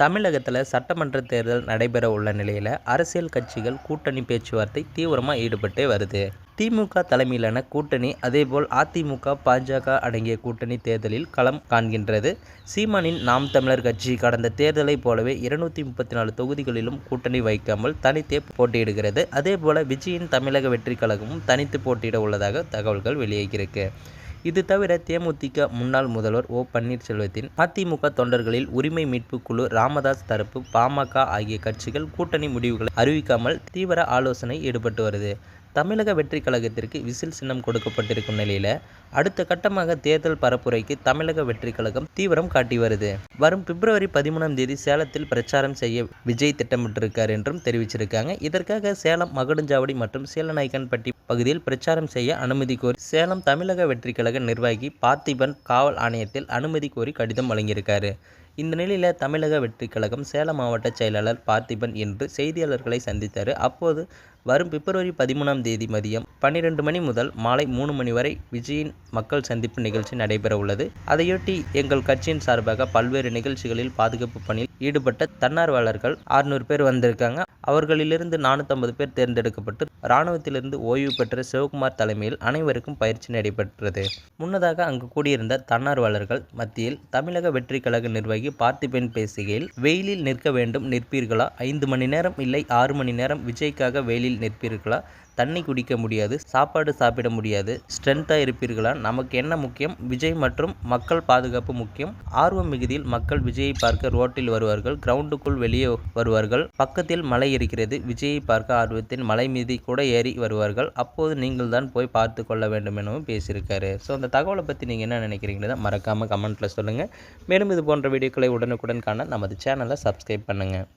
தமிழகத்தில் சட்டமன்ற தேர்தல் நடைபெற உள்ள நிலையில் அரசியல் கட்சிகள் கூட்டணி பேச்சுவார்த்தை தீவிரமாக ஈடுபட்டே வருது. திமுக தலைமையிலான கூட்டணி அதேபோல் அதிமுக பாஜக அடங்கிய கூட்டணி தேர்தலில் களம் காண்கின்றது. சீமானின் நாம் தமிழர் கட்சி கடந்த தேர்தலைப் போலவே 234 தொகுதிகளிலும் கூட்டணி வைக்காமல் தனித்தே போட்டியிடுகிறது. அதேபோல விஜயின் தமிழக வெற்றி கழகமும் தனித்து போட்டியிட உள்ளதாக தகவல்கள் வெளியாகியிருக்கு. இது தவிர தேமுதிக முன்னாள் முதல்வர் ஓ. பன்னீர்செல்வத்தின் அதிமுக தொண்டர்களில் உரிமை மீட்பு குழு, ராமதாஸ் தரப்பு, பாமக ஆகிய கட்சிகள் கூட்டணி முடிவுகளை அறிவிக்காமல் தீவிர ஆலோசனை ஈடுபட்டு வருது. தமிழக வெற்றி கழகத்திற்கு விசில் சின்னம் கொடுக்கப்பட்டிருக்கும் நிலையில் அடுத்த கட்டமாக தேர்தல் பரப்புரைக்கு தமிழக வெற்றி கழகம் தீவிரம் காட்டி வருது. வரும் பிப்ரவரி 13 சேலத்தில் பிரச்சாரம் செய்ய விஜய் திட்டமிட்டிருக்கார் என்றும் தெரிவிச்சிருக்காங்க. இதற்காக சேலம் மகுடஞ்சாவடி மற்றும் சீலநாயக்கன்பட்டி பகுதியில் பிரச்சாரம் செய்ய அனுமதி கோரி சேலம் தமிழக வெற்றி கழக நிர்வாகி பார்த்திபன் காவல் ஆணையத்தில் அனுமதி கோரி கடிதம் வழங்கியிருக்காரு. இந்த நிலையில் தமிழக வெற்றி கழகம் சேலம் மாவட்ட செயலாளர் பார்த்திபன் இன்று செய்தியாளர்களை சந்தித்தார். அப்போது வரும் பிப்ரவரி 13 மதியம் 12 மணி முதல் மாலை 3 மணி வரை விஜயின் மக்கள் சந்திப்பு நிகழ்ச்சி நடைபெற உள்ளது. அதையொட்டி எங்கள் கட்சியின் சார்பாக பல்வேறு நிகழ்ச்சிகளில் பாதுகாப்பு பணியில் ஈடுபட்ட தன்னார்வலர்கள் 600 பேர் வந்திருக்காங்க. அவர்களிலிருந்து 450 பேர் தேர்ந்தெடுக்கப்பட்டு இராணுவத்திலிருந்து ஓய்வு பெற்ற சிவகுமார் தலைமையில் அனைவருக்கும் பயிற்சி நடைபெற்றது. முன்னதாக அங்கு கூடியிருந்த தன்னார்வலர்கள் மத்தியில் தமிழக வெற்றி கழக நிர்வாகி பார்த்திபன் பேசுகையில், வெயிலில் நிற்க வேண்டும், நிற்பீர்களா? 5 மணி நேரம் இல்லை 6 மணி நேரம் விஜய்க்காக வெயிலில் நிற்பீர்களா? தண்ணி குடிக்க முடியாது, சாப்பாடு சாப்பிட முடியாது, ஸ்ட்ரென்த்தாக இருப்பீர்களா? நமக்கு என்ன முக்கியம்? விஜய் மற்றும் மக்கள் பாதுகாப்பு முக்கியம். ஆர்வம் மிகுதியில் மக்கள் விஜயை பார்க்க ரோட்டில் வருவார்கள், கிரவுண்டுக்குள் வெளியே வருவார்கள். பக்கத்தில் மலை இருக்கிறது, விஜயை பார்க்க ஆர்வத்தின் மலை மீது கூட ஏறி வருவார்கள். அப்போது நீங்கள் தான் போய் பார்த்து கொள்ள வேண்டும் எனவும் பேசியிருக்காரு. ஸோ அந்த தகவலை பற்றி நீங்கள் என்ன நினைக்கிறீங்களோ மறக்காமல் கமெண்ட்டில் சொல்லுங்கள். மேலும் இது போன்ற வீடியோக்களை உடனுக்குடன் காண நமது சேனலை சப்ஸ்கிரைப் பண்ணுங்கள்.